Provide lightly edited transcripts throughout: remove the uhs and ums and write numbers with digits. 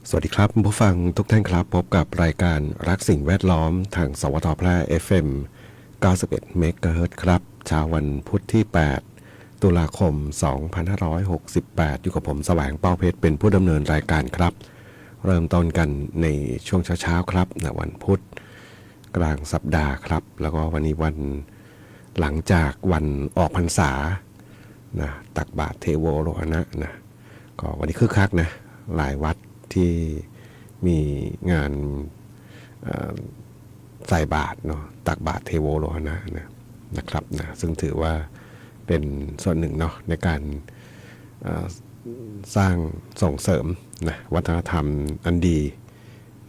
สวัสดีครับผู้ฟังทุกท่านครับพบกับรายการรักสิ่งแวดล้อมทางสวทแพร่ FM 91เมกะเฮิรตซ์ครับเช้าวันพุธที่8ตุลาคม2568อยู่กับผมแสวงเป้าเพชรเป็นผู้ดำเนินรายการครับเริ่มต้นกันในช่วงเช้าๆครับในวันพุธกลางสัปดาห์ครับแล้วก็วันนี้วันหลังจากวันออกพรรษานะตักบาตรเทโวโรหณะนะก็วันนี้คึกคักนะหลายวัดที่มีงานใส่บาตรเนาะตักบาตรเทโวโรหณะนะครับนะซึ่งถือว่าเป็นส่วนหนึ่งเนาะในการสร้างส่งเสริมนะวัฒนธรรมอันดี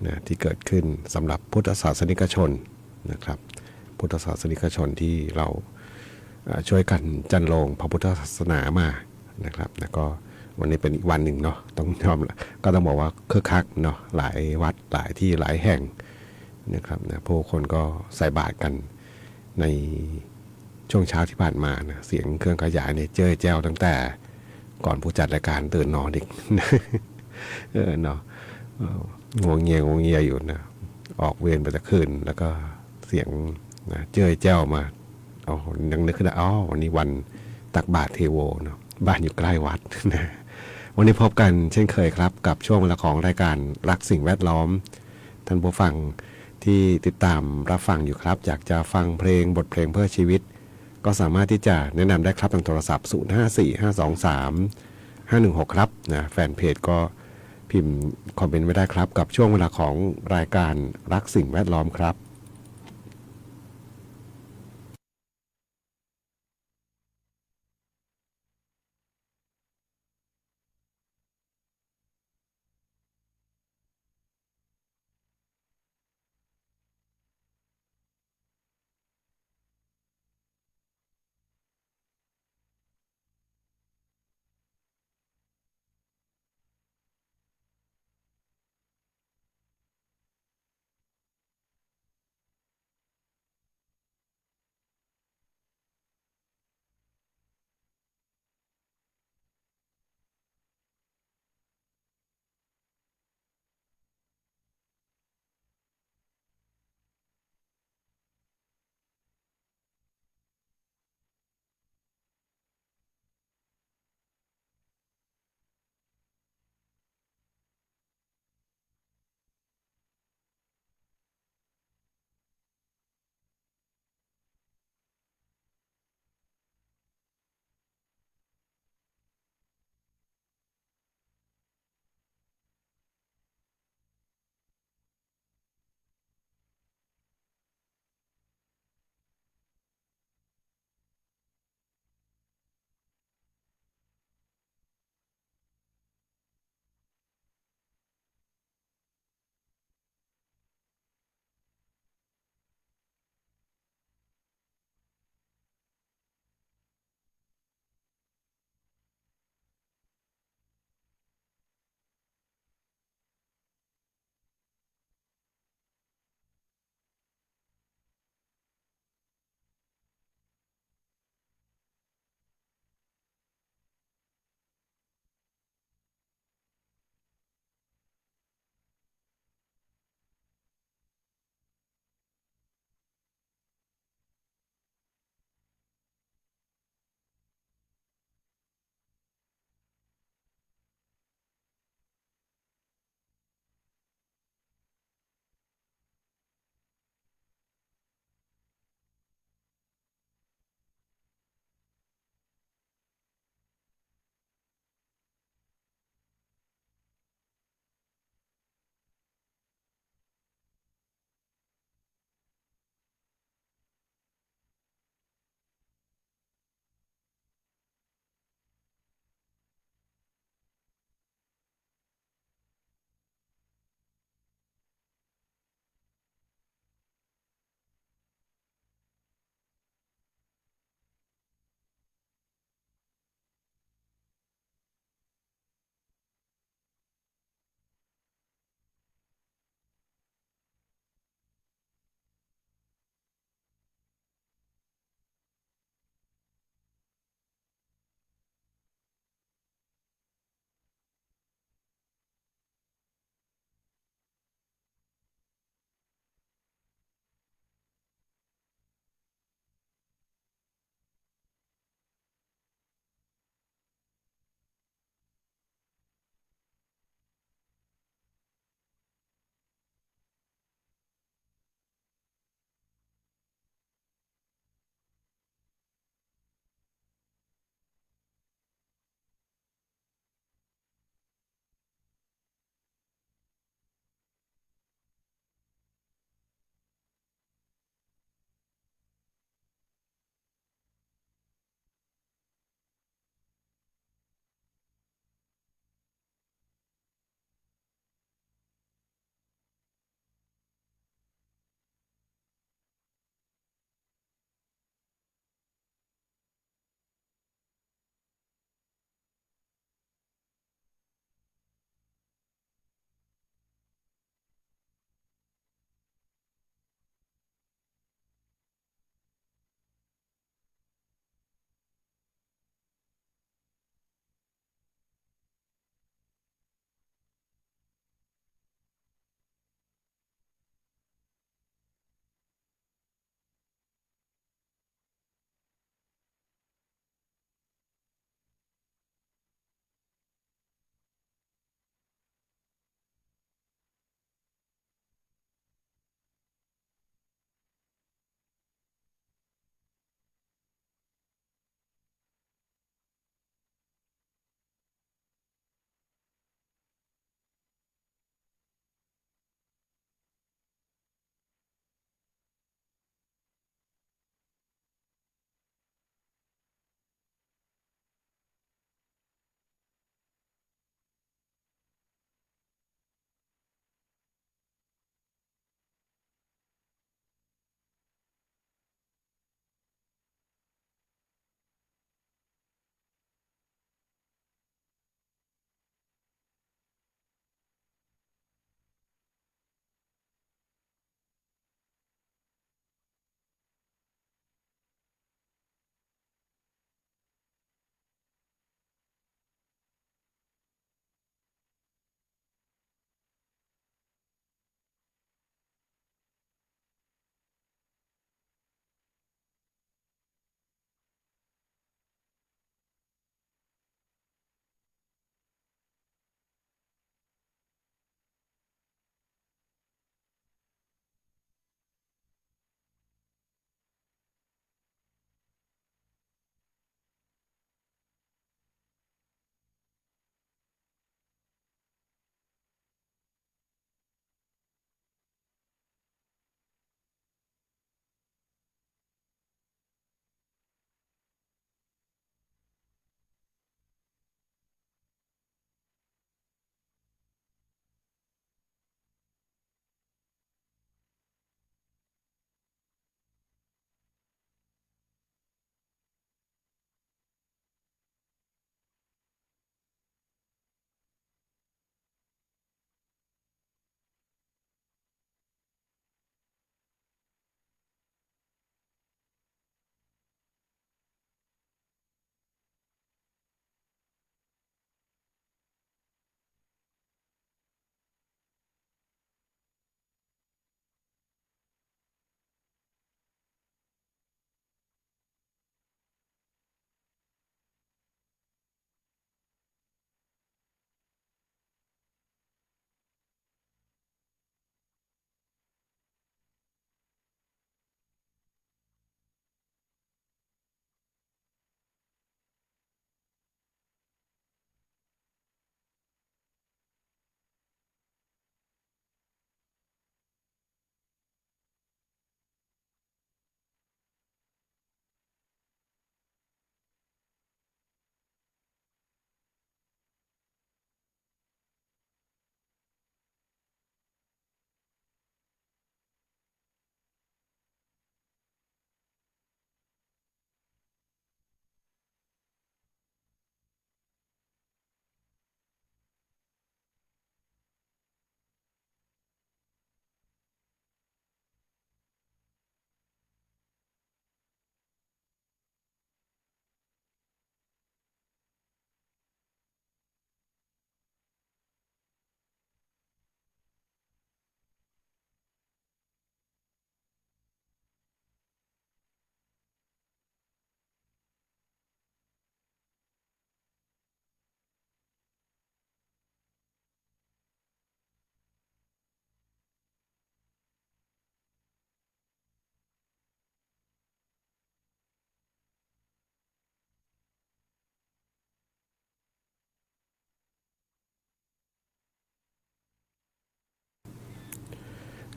นะที่เกิดขึ้นสำหรับพุทธศาสนิกชนนะครับพุทธศาสนิกชนที่เราช่วยกันจันโลงพระพุทธศาสนามานะครับแล้วก็วันนี้เป็นอีกวันหนึ่งเนาะต้องยอมก็ต้องบอกว่าคึกคักเนาะหลายวัดหลายที่หลายแห่งนะครับนะผู้คนก็ใส่บาตรกันในช่วงเช้าที่ผ่านมานะเสียงเครื่องขยายเนี่ยเจ้ยแจ้วตั้งแต่ก่อนผู้จัดรายการตื่นนอนอีกเนาะงวงเงียอยู่นะออกเวรไปตะคืนแล้วก็เสียงนะเจ้ยแจ้วมาเอายังนึกขึ้นได้อ๋อวันนี้วันตักบาตรเทโวเนาะบ้านอยู่ใกล้วัดนะวันนี้พบกันเช่นเคยครับกับช่วงเวลาของรายการรักสิ่งแวดล้อมท่านผู้ฟังที่ติดตามรับฟังอยู่ครับอยากจะฟังเพลงบทเพลงเพื่อชีวิตก็สามารถที่จะแนะนำได้ครับทางโทรศัพท์054523 516ครับนะแฟนเพจก็พิมพ์คอมเมนต์ไว้ได้ครับกับช่วงเวลาของรายการรักสิ่งแวดล้อมครับ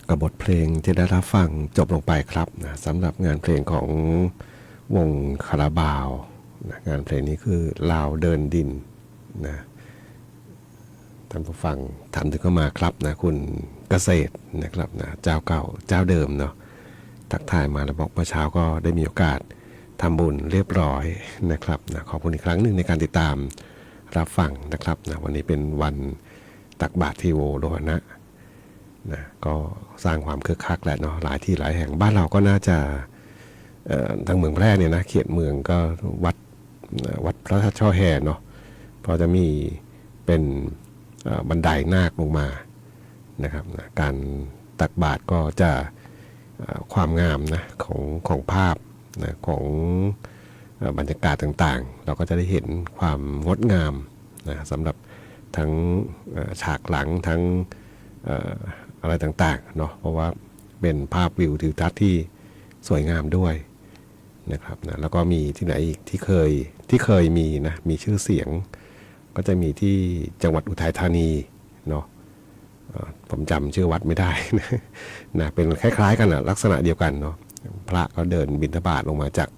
กับบทเพลงที่ได้รับฟังจบลงไปครับนะสำหรับงานเพลงของวงคาราบาวนะงานเพลงนี้คือลาวเดินดินนะท่านผู้ฟังถามถึงเข้ามาครับนะคุณเกษตรนะครับนะเจ้าเก่าเจ้าเดิมเนาะทักทายมาแล้วบอกเมื่อเช้าก็ได้มีโอกาสทำบุญเรียบร้อยนะครับนะขอบคุณอีกครั้งหนึ่งในการติดตามรับฟังนะครับนะวันนี้เป็นวันตักบาตรทีโวโลหณะนะก็สร้างความคึกคักแหละเนาะหลายที่หลายแห่งบ้านเราก็น่าจะทางเมืองแพร่เนี่ยนะเขตเมืองก็วัดพระธาตุช่อแฮเนาะพอจะมีเป็นบันไดนาคลงมานะครับนะการตักบาตรก็จะความงามนะของภาพนะของบรรยากาศต่างๆเราก็จะได้เห็นความงดงามนะสำหรับทั้งฉากหลังทั้งอะไรต่างๆเนาะเพราะว่าเป็นภาพวิวทิวทัศน์ที่สวยงามด้วยนะครับนะแล้วก็มีที่ไหนอีกที่เคยมีนะมีชื่อเสียงก็จะมีที่จังหวัดอุทัยธานีเนาะผมจำชื่อวัดไม่ได้นะเป็นคล้ายๆกันนะลักษณะเดียวกันเนาะพระก็เดินบิณฑบาตลงมาจาก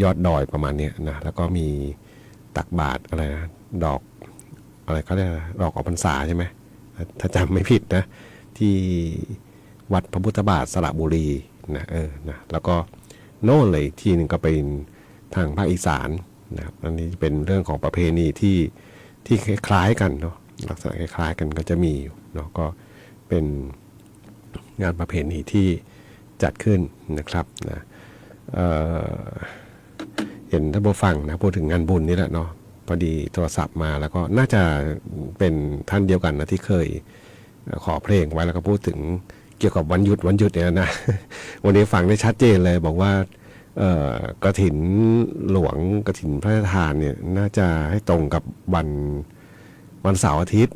ยอดดอยประมาณนี้นะแล้วก็มีตักบาตรอะไรนะดอกอะไรเขาเรียกดอกออกพรรษาใช่ไหมถ้าจำไม่ผิดนะที่วัดพระพุทธบาทสระบุรีนะนะแล้วก็โน่นเลยที่หนึ่งก็เป็นทางภาคอีสานนะครับอันนี้เป็นเรื่องของประเพณีที่คล้ายๆกันเนาะลักษณะคล้ายๆกันก็จะมีอยู่เนาะก็เป็นงานประเพณีที่จัดขึ้นนะครับนะเห็นท่านผู้ฟังนะพูดถึงงานบุญนี่แหละเนาะพอดีโทรศัพท์มาแล้วก็น่าจะเป็นท่านเดียวกันนะที่เคยขอเพลงไว้แล้วก็พูดถึงเกี่ยวกับวันหยุดเนี่ยนะวันนี้ฟังได้ชัดเจนเลยบอกว่ากฐินหลวงกฐินพระราชทานเนี่ยน่าจะให้ตรงกับวันเสาร์อาทิตย์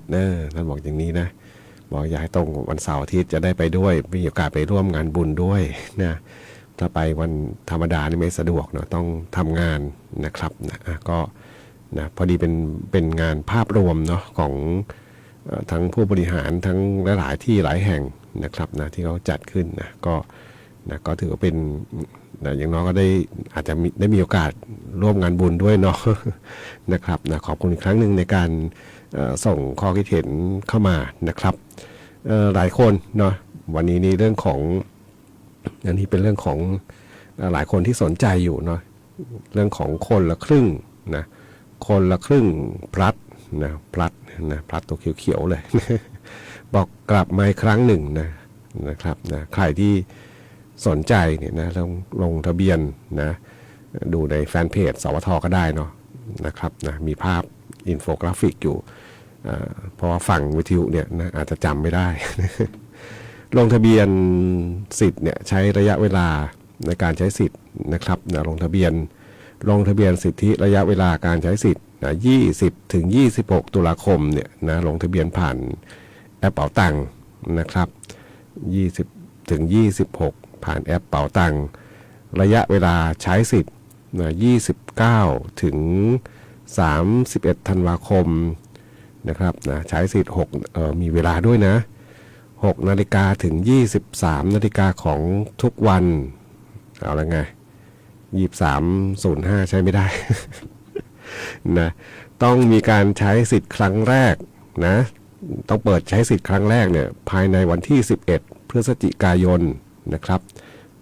ท่านบอกอย่างนี้นะบอกอยากให้ตรงวันเสาร์อาทิตย์จะได้ไปด้วยมีโอกาสไปร่วมงานบุญด้วยนะถ้าไปวันธรรมดานี่ไม่สะดวกเนาะต้องทำงานนะครับนะก็นะพอดีเป็นงานภาพรวมเนาะของทั้งผู้บริหารทั้งหลายที่หลายแห่งนะครับนะที่เขาจัดขึ้นนะก็ถือว่าเป็นอย่างน้อยก็อาจจะได้มีโอกาสร่วมงานบุญด้วยเนาะนะครับนะขอบคุณอีกครั้งหนึ่งในการส่งข้อคิดเห็นเข้ามานะครับหลายคนเนาะวันนี้นี่เรื่องของอันนี้เป็นเรื่องของหลายคนที่สนใจอยู่เนาะเรื่องของคนละครึ่งนะคนละครึ่งพลัดพลัดตัวเขียวๆเลย บอกกลับมาอีกครั้งหนึ่งนะครับนะใครที่สนใจเนี่ยนะลงทะเบียนนะดูในแฟนเพจสวทก็ได้เนาะนะครับนะมีภาพอินโฟกราฟิกอยู่เพราะว่าฝั่งวิทยุเนี่ยนะอาจจะจำไม่ได้ ลงทะเบียนสิทธิ์เนี่ยใช้ระยะเวลาในการใช้สิทธิ์นะครับนะลงทะเบียนสิทธิระยะเวลาการใช้สิทธิ์นะ20 ถึง 26 ตุลาคมเนี่ยนะลงทะเบียนผ่านแอปเป๋าตังค์นะครับ20 ถึง 26 ผ่านแอปเป๋าตังค์ระยะเวลาใช้สิทธิ์นะ29 ถึง 31 ธันวาคมนะครับนะใช้สิทธิ์มีเวลาด้วยนะ6 นาฬิกาถึง 23 นาฬิกาของทุกวันเอาละไง23:05ใช้ไม่ได้ นะต้องมีการใช้สิทธิ์ครั้งแรกนะต้องเปิดใช้สิทธิ์ครั้งแรกเนี่ยภายในวันที่11 พฤศจิกายนนะครับ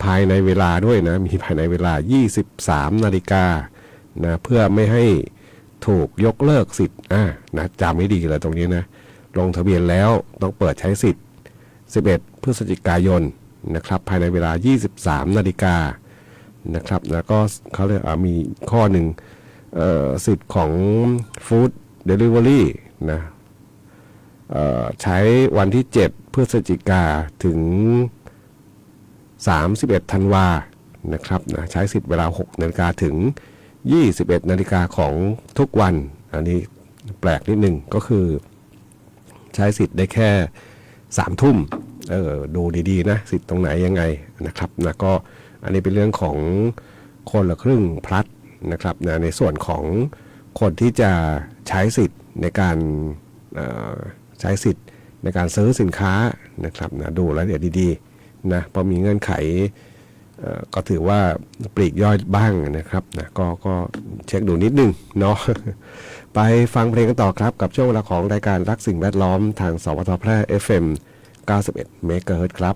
ภายในเวลาด้วยนะมีภายในเวลา 23 นาฬิกานะเพื่อไม่ให้ถูกยกเลิกสิทธิ์นะจำไม่ดีเลยตรงนี้นะลงทะเบียนแล้วต้องเปิดใช้สิทธิ์11 พฤศจิกายนนะครับภายในเวลา 23 นาฬิกานะครับแล้วก็เขาเรียกมีข้อหนึ่งสิทธิ์ของ Food Delivery นะใช้วันที่7 พฤศจิกาถึง31 ธันวานะครับนะใช้สิทธิ์เวลา 6 นาฬิกาถึง 21 นาฬิกาของทุกวันอันนี้แปลกนิดหนึ่งก็คือใช้สิทธิ์ได้แค่3 ทุ่มดูดีๆนะสิทธิ์ตรงไหนยังไงนะครับนะก็อันนี้เป็นเรื่องของคนละครึ่งพลัดนะครับนะในส่วนของคนที่จะใช้สิทธิ์ในการซื้อสินค้านะครับนะดูรายละเอียดดีๆ นะพอมีเงื่อนไขก็ถือว่าปลีกย่อยบ้างนะครับนะก็เช็คดูนิดนึงเนาะ ไปฟังเพลงกันต่อครับกับช่วงเวลาของรายการรักสิ่งแวดล้อมทางสวทแพร่ FM 91เมกะเฮิรตซ์ครับ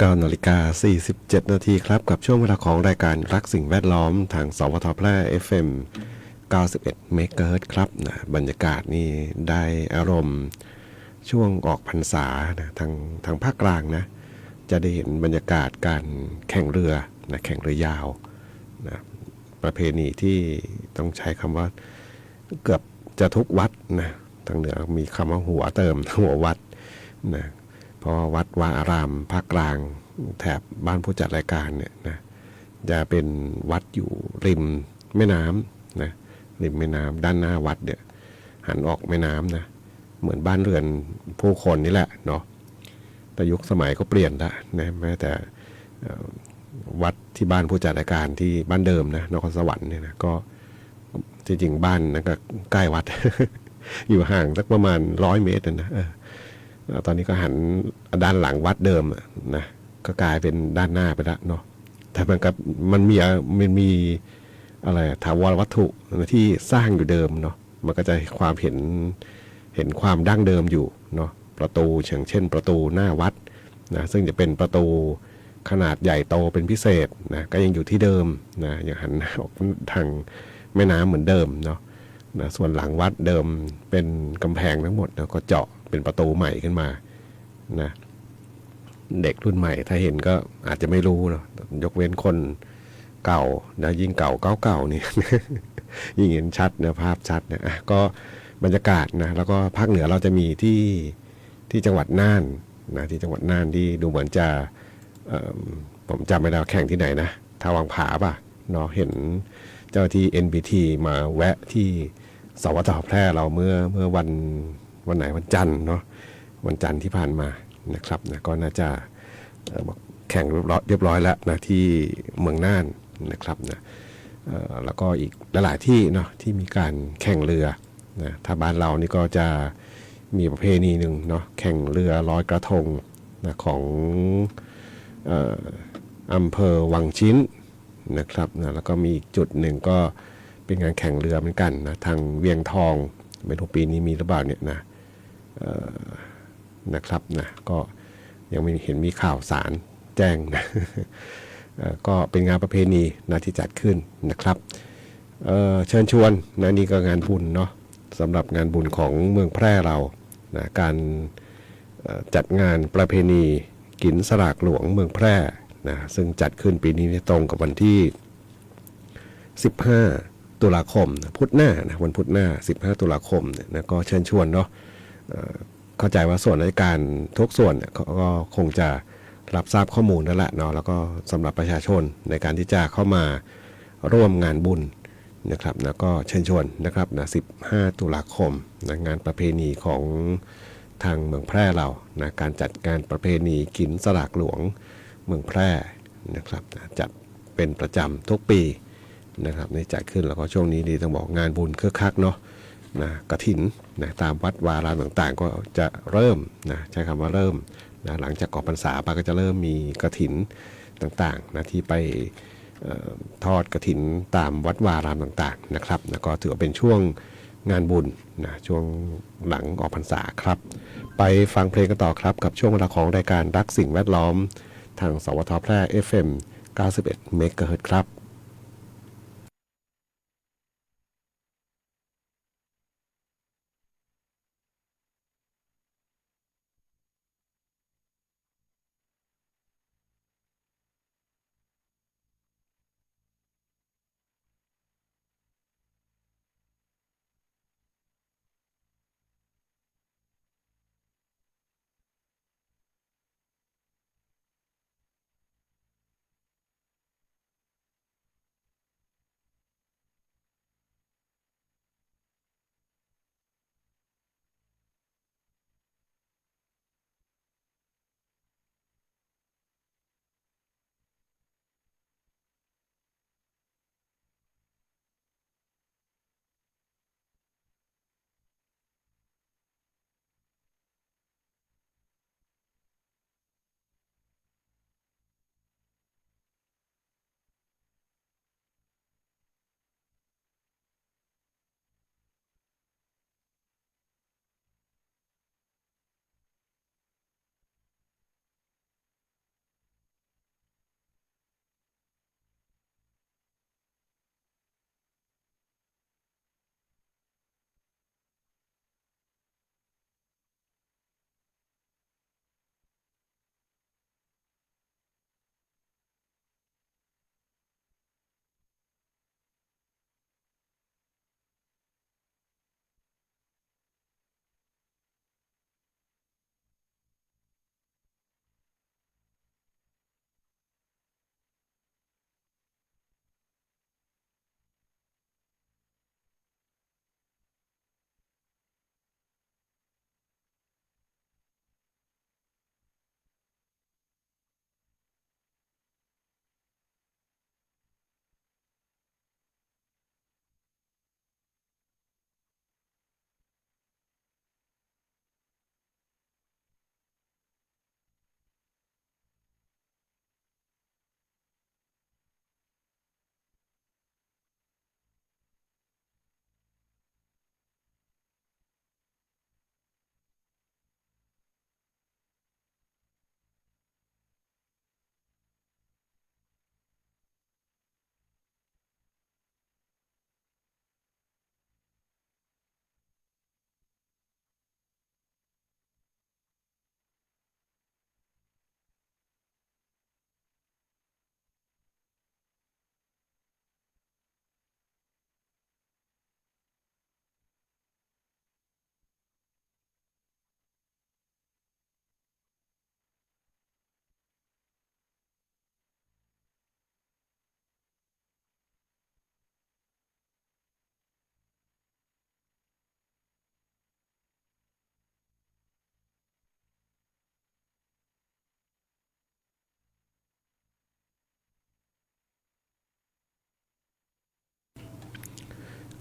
9 นาฬิกา 47 นาทีครับกับช่วงเวลาของรายการรักสิ่งแวดล้อมทางสวทแพร่ FM 91 เมกะเฮิรตซ์ครับนะบรรยากาศนี่ได้อารมณ์ช่วงออกพรรษานะทางภาคกลางนะจะได้เห็นบรรยากาศการแข่งเรือนะแข่งเรือยาวนะประเพณีที่ต้องใช้คำว่าเกือบจะทุกวัดนะทางเหนือมีคำว่าหัวเติมหัววัดนะเพราะว่าวัดวาอารามภาคกลางแถบบ้านผู้จัดรายการเนี่ยนะจะเป็นวัดอยู่ริมแม่น้ำนะริมแม่น้ำด้านหน้าวัดเนี่ยหันออกแม่น้ำนะเหมือนบ้านเรือนผู้คนนี่แหละเนาะแต่ยุคสมัยก็เปลี่ยนละนะแม้แต่วัดที่บ้านผู้จัดรายการที่บ้านเดิมนะนครสวรรค์เนี่ยนะก็จริงๆบ้านนะก็ใกล้วัด อยู่ห่างสักประมาณ100 เมตรนะตอนนี้ก็หันด้านหลังวัดเดิมนะก็กลายเป็นด้านหน้าไปแล้วเนาะแต่มันมีอะไรถาวรวัตถุที่สร้างอยู่เดิมเนาะมันก็จะความเห็นความดั้งเดิมอยู่เนาะประตูอย่างเช่นประตูหน้าวัดนะซึ่งจะเป็นประตูขนาดใหญ่โตเป็นพิเศษนะก็ยังอยู่ที่เดิมนะยังหันออกทางแม่น้ำเหมือนเดิมเนาะนะส่วนหลังวัดเดิมเป็นกำแพงทั้งหมดแล้วก็เจาะเป็นประตูใหม่ขึ้นมานะเด็กรุ่นใหม่ถ้าเห็นก็อาจจะไม่รู้เนาะยกเว้นคนเก่านะยิ่งเก่าเก่านี่ ยิ่งเห็นชัดนะภาพชัดนะก็บรรยากาศนะแล้วก็ภาคเหนือเราจะมีที่จังหวัดน่านนะที่จังหวัดน่านที่ดูเหมือนจะผมจำไม่ได้แข่งที่ไหนนะทาวังผาป่ะเนาะเห็นเจ้าที่ NBT มาแวะที่สวทแพร่เราเมื่อวันไหนวันจันทร์เนาะวันจันทร์ที่ผ่านมานะครับนะก็น่าจะแข่งเรียบร้อยแล้วนะที่เมืองน่านนะครับนะแล้วก็อีกหลายๆที่เนาะที่มีการแข่งเรือนะถ้าบ้านเรานี่ก็จะมีประเพณีหนึ่งเนาะแข่งเรือลอยกระทงนะของอำเภอวังชิ้นนะครับนะแล้วก็มีอีกจุดหนึ่งก็เป็นงานแข่งเรือเหมือนกันนะทางเวียงทองไม่รู้ปีนี้มีหรือเปล่าเนี่ยนะครับนะก็ยังไม่เห็นมีข่าวสารแจ้งนะก็เป็นงานประเพณีนะที่จัดขึ้นนะครับเชิญชวนนะนี่ก็งานบุญเนาะสำหรับงานบุญของเมืองแพร่เรานะการจัดงานประเพณีกินสลากหลวงเมืองแพร่นะซึ่งจัดขึ้นปีนี้ตรงกับวันที่15 ตุลาคมนะพุธหน้านะวันพุธหน้า15 ตุลาคมนะก็เชิญชวนเนาะเข้าใจว่าส่วนราชการทุกส่วนก็คงจะรับทราบข้อมูลนั่นแหละเนาะแล้วก็สำหรับประชาชนในการที่จะเข้ามาร่วมงานบุญนะครับนะก็เชิญชวนนะครับนะ15 ตุลาคมนะงานประเพณีของทางเมืองแพร่เรานะการจัดงานประเพณีกินสลากหลวงเมืองแพร่นะครับนะจัดเป็นประจำทุกปีนะครับในจัดขึ้นแล้วก็ช่วงนี้ดีต้องบอกงานบุญคึกคักเนาะนะกฐินนะตามวัดวารามต่างๆก็จะเริ่มนะใช้คำว่าเริ่มนะหลังจากออกพรรษาไปก็จะเริ่มมีกฐินต่างๆนะที่ไปทอดกฐินตามวัดวารามต่างๆนะครับนะก็ถือว่าเป็นช่วงงานบุญนะช่วงหลังออกพรรษาครับไปฟังเพลงกันต่อครับกับช่วงเวลาของรายการรักสิ่งแวดล้อมทางสวทแพร่ FM 91 เมกะเฮิรตซ์ครับ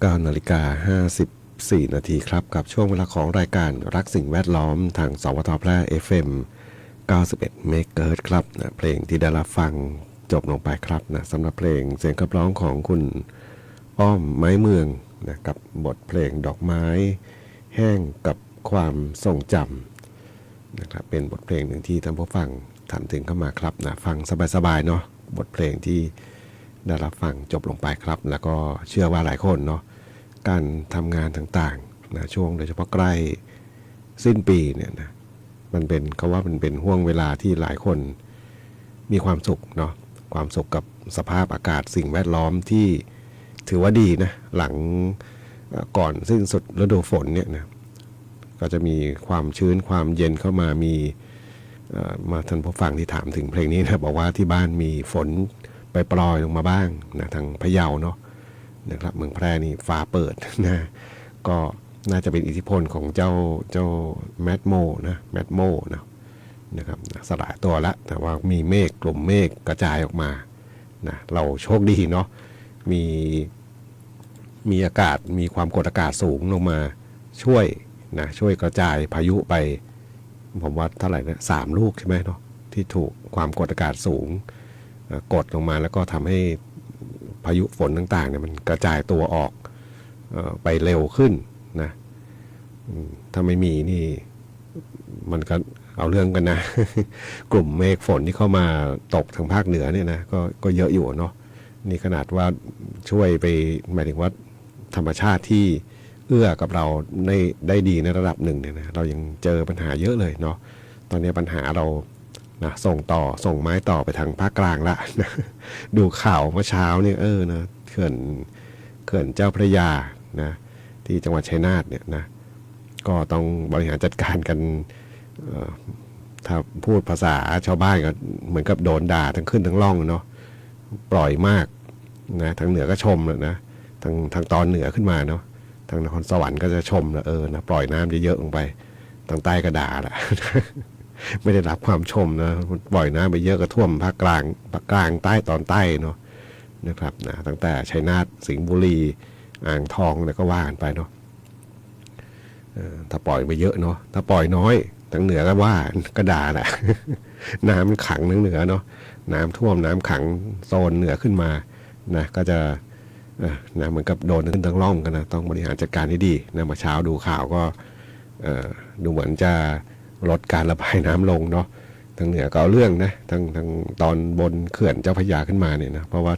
9:54 นาทีครับกับช่วงเวลาของรายการรักสิ่งแวดล้อมทางสวทแพร่ FM 91 เมกะเฮิรตซ์ครับนะเพลงที่ได้รับฟังจบลงไปครับนะสำหรับเพลงเสียงขับร้องของคุณอ้อมไม้เมืองนะกับบทเพลงดอกไม้แห้งกับความทรงจำนะครับเป็นบทเพลงหนึ่งที่ท่านผู้ฟังถามถึงเข้ามาครับนะฟังสบายๆเนาะบทเพลงที่ได้รับฟังจบลงไปครับแล้วก็เชื่อว่าหลายคนเนาะการทำงานต่างๆนะช่วงโดยเฉพาะใกล้สิ้นปีเนี่ยนะมันเป็นเขาว่ามันเป็นห่วงเวลาที่หลายคนมีความสุขเนาะความสุขกับสภาพอากาศสิ่งแวดล้อมที่ถือว่าดีนะหลังก่อนสิ้นสุดฤดูฝนเนี่ยนะก็จะมีความชื้นความเย็นเข้ามามีมาท่านผู้ฟังที่ถามถึงเพลงนี้นะบอกว่าที่บ้านมีฝนไปปลอยลงมาบ้างนะทางพะเยาเนาะนะครับเมืองแพร่นี่ฟ้าเปิดนะก็น่าจะเป็นอิทธิพลของเจ้าแมดโมนะครับสลายตัวละแต่ว่ามีเมฆกลุ่มเมฆกระจายออกมานะเราโชคดีเนาะมีอากาศมีความกดอากาศสูงลงมาช่วยกระจายพายุไปผมว่าเท่าไหร่นะ3 ลูกใช่ไหมเนาะที่ถูกความกดอากาศสูงกดลงมาแล้วก็ทำให้พายุฝนต่างๆเนี่ยมันกระจายตัวออกไปเร็วขึ้นนะถ้าไม่มีนี่มันก็เอาเรื่องกันนะ กลุ่มเมฆฝนที่เข้ามาตกทางภาคเหนือเนี่ยนะก็เยอะอยู่เนาะนี่ขนาดว่าช่วยไปหมายถึงว่าธรรมชาติที่เอื้อกับเราได้ดีในระดับหนึ่งเนี่ยนะเรายังเจอปัญหาเยอะเลยเนาะตอนนี้ปัญหาเรานะส่งไม้ต่อไปทางภาคกลางละนะดูข่าวเมื่อเช้าเนี่ยนะเขื่อนเจ้าพระยานะที่จังหวัดชัยนาทเนี่ยนะก็ต้องบริหารจัดการกันถ้าพูดภาษาชาวบ้านก็เหมือนกับโดนด่าทั้งขึ้นทั้งล่องเนาะปล่อยมากนะทางเหนือก็ชมเลยนะทางตอนเหนือขึ้นมาเนาะทางนครสวรรค์ก็จะชมนะนะปล่อยน้ำเยอะๆลงไปทางใต้ก็ด่าแหละ ไม่ได้รับความชมนะปล่อยน้ำไปเยอะก็ท่วมภาคกลางใต้ตอนใต้เนาะนะครับนะตั้งแต่ชัยนาทสิงห์บุรีอ่างทองแล้วก็ว่ากันไปเนาะถ้าปล่อยไปเยอะเนาะถ้าปล่อยน้อยทางเหนือก็ว่าก็ด่าแหละ น้ำขังทางเหนือเนาะน้ำท่วมน้ำขังโซนเหนือขึ้นมานะก็จะนะเหมือนกับโดนขึ้นทั้งร่องกันนะต้องบริหารจัดการให้ดีนะมาเช้าดูข่าวก็ดูเหมือนจะลดการระบายน้ำลงเนาะทางเหนือก็เอาเรื่องนะทางตอนบนเขื่อนเจ้าพระยาขึ้นมาเนี่ยนะเพราะว่า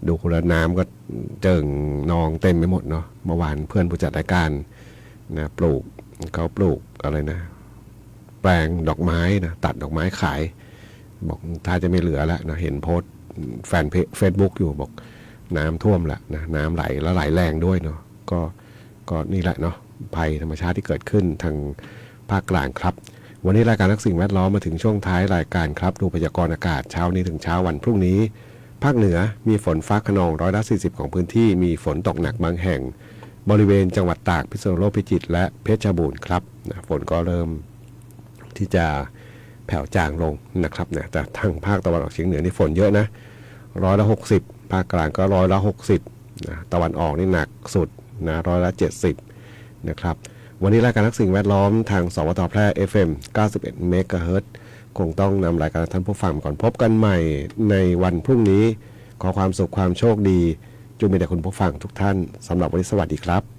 ดูคุณน้ำก็เจิ่งนองเต็มไปหมดเนาะเมื่อวานเพื่อนผู้จัดรายการนะเขาปลูกอะไรนะแปลงดอกไม้นะตัดดอกไม้ขายบอกถ้าจะไม่เหลือแล้วนะเห็นโพสต์แฟนเฟซบุ๊กอยู่บอกน้ำท่วมละนะน้ำไหลแล้วไหลแรงด้วยเนาะก็นี่แหละเนาะภัยธรรมชาติที่เกิดขึ้นทางภาคกลางครับวันนี้รายการรักสิ่งแวดล้อมมาถึงช่วงท้ายรายการครับดูพยากรณ์อากาศเช้านี้ถึงเช้าวันพรุ่งนี้ภาคเหนือมีฝนฟ้าคะนอง40%ของพื้นที่มีฝนตกหนักบางแห่งบริเวณจังหวัดตากพิษณุโลกพิจิตรและเพชรบูรณ์ครับนะฝนก็เริ่มที่จะแผ่วจางลงนะครับนะแต่ทางภาคตะวันออกเฉียงเหนือนี่ฝนเยอะนะ60%ภาคกลางก็60%นะตะวันออกนี่หนักสุดนะ70%นะครับวันนี้รายการรักสิ่งแวดล้อมทางสวทแพร่ FM 91 เมกะเฮิรตซ์คงต้องนำรายการท่านผู้ฟังก่อนพบกันใหม่ในวันพรุ่งนี้ขอความสุขความโชคดีจงมีแด่คุณผู้ฟังทุกท่านสำหรับวันนี้สวัสดีครับ